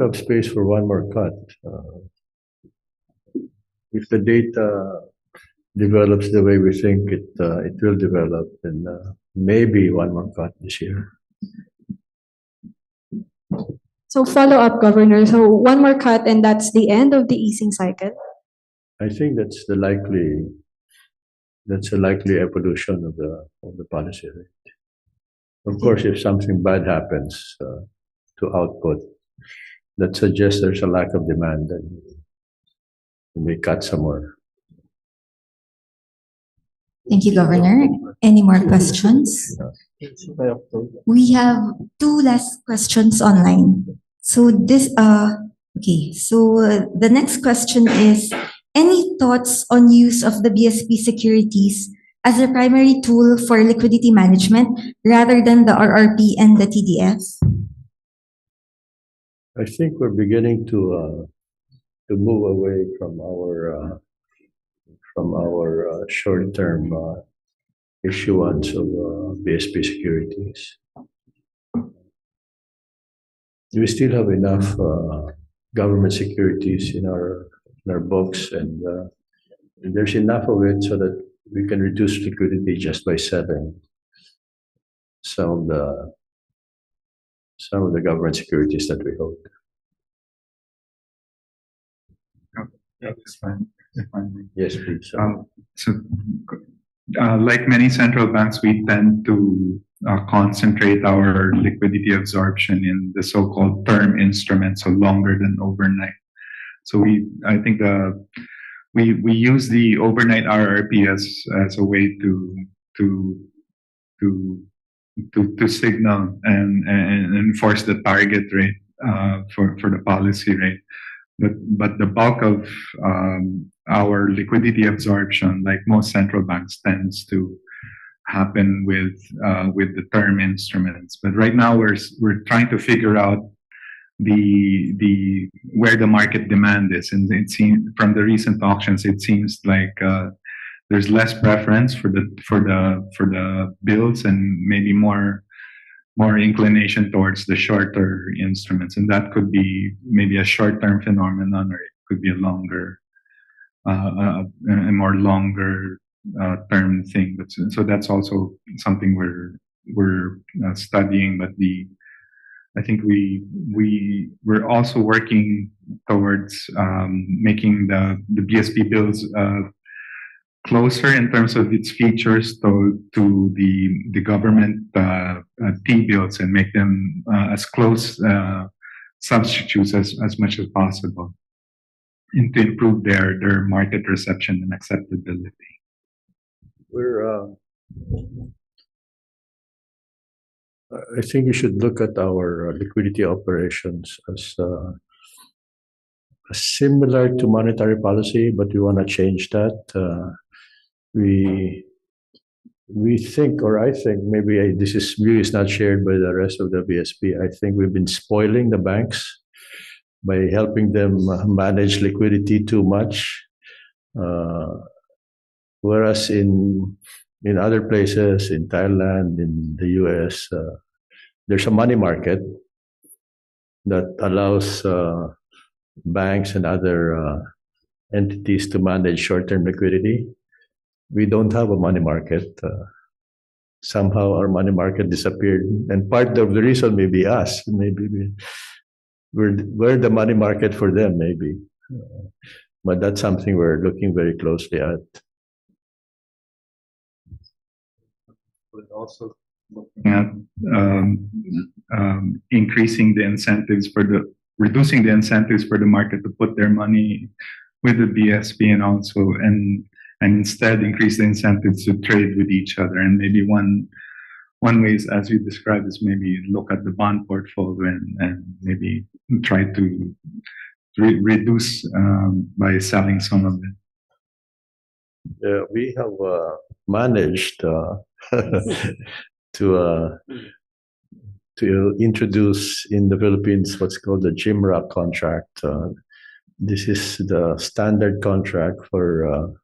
have space for one more cut. If the data develops the way we think it will develop, then maybe one more cut this year. So follow up, Governor. So one more cut, and that's the end of the easing cycle. I think that's a likely evolution of the policy rate. Of course, if something bad happens to output that suggests there's a lack of demand, then we cut some more. Thank you, Governor. Any more questions? We have two last questions online. So the next question is, any thoughts on use of the BSP securities as a primary tool for liquidity management rather than the RRP and the TDF? I think we're beginning to move away from our short-term issuance of BSP securities. We still have enough government securities in our books, and there's enough of it so that we can reduce liquidity just by selling some of the government securities that we hold. That's fine. Yes, please. Like many central banks, we tend to concentrate our liquidity absorption in the so-called term instruments, so longer than overnight. So I think we use the overnight RRP as a way to signal and enforce the target rate for the policy rate. But the bulk of our liquidity absorption, like most central banks, tends to happen with the term instruments. But right now we're trying to figure out where the market demand is, and it seems from the recent auctions, it seems like there's less preference for the bills and maybe more inclination towards the shorter instruments, and that could be maybe a short-term phenomenon, or it could be a more longer term thing. But so that's also something we're studying. But I think we're also working towards making the BSP bills closer in terms of its features to the government T-bills, and make them as close substitutes as much as possible, and to improve their market reception and acceptability. I think you should look at our liquidity operations as similar to monetary policy, but we want to change that. We think, or I think, maybe this view is not shared by the rest of the BSP. I think we've been spoiling the banks by helping them manage liquidity too much, whereas in other places, in Thailand, in the US, there's a money market that allows banks and other entities to manage short-term liquidity. We don't have a money market. Somehow our money market disappeared, and part of the reason may be us. Maybe we're the money market for them, maybe. But that's something we're looking very closely at. But also looking at reducing the incentives for the market to put their money with the BSP, and also and instead increase the incentives to trade with each other. And maybe one way is, as you described, is maybe look at the bond portfolio and maybe try to reduce by selling some of it. Yeah, we have managed to introduce in the Philippines what's called the GMRAP contract. This is the standard contract for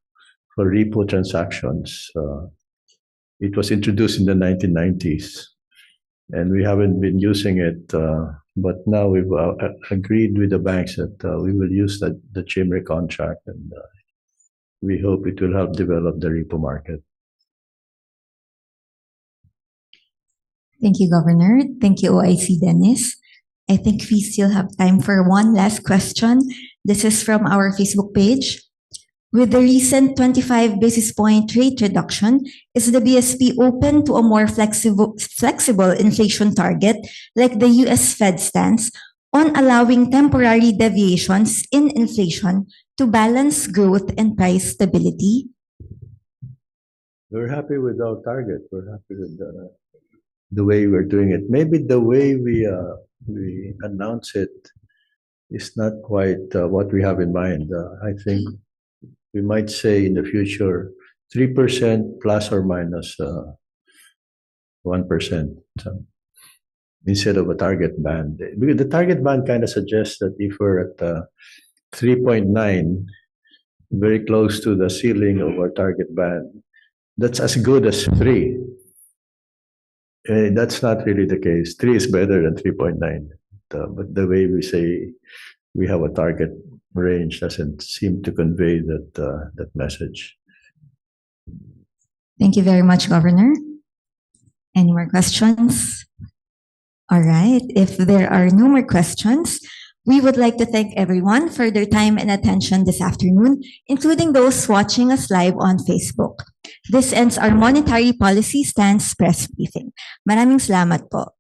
repo transactions. It was introduced in the 1990s, and we haven't been using it. But now we've agreed with the banks that we will use the Chimere contract, and we hope it will help develop the repo market. Thank you, Governor. Thank you, OIC Dennis. I think we still have time for one last question. This is from our Facebook page. With the recent 25 basis point rate reduction, is the BSP open to a more flexible inflation target like the US Fed stance on allowing temporary deviations in inflation to balance growth and price stability? We're happy with our target. We're happy with the way we're doing it. Maybe the way we announce it is not quite what we have in mind. I think we might say in the future 3% plus or minus 1%. So instead of a target band, because the target band kind of suggests that if we're at 3.9, very close to the ceiling of our target band, that's as good as 3. That's not really the case. 3 is better than 3.9. But the way we say we have a target range doesn't seem to convey that message. Thank you very much, Governor. Any more questions? All right. If there are no more questions, we would like to thank everyone for their time and attention this afternoon, including those watching us live on Facebook. This ends our Monetary Policy Stance press briefing. Maraming salamat po.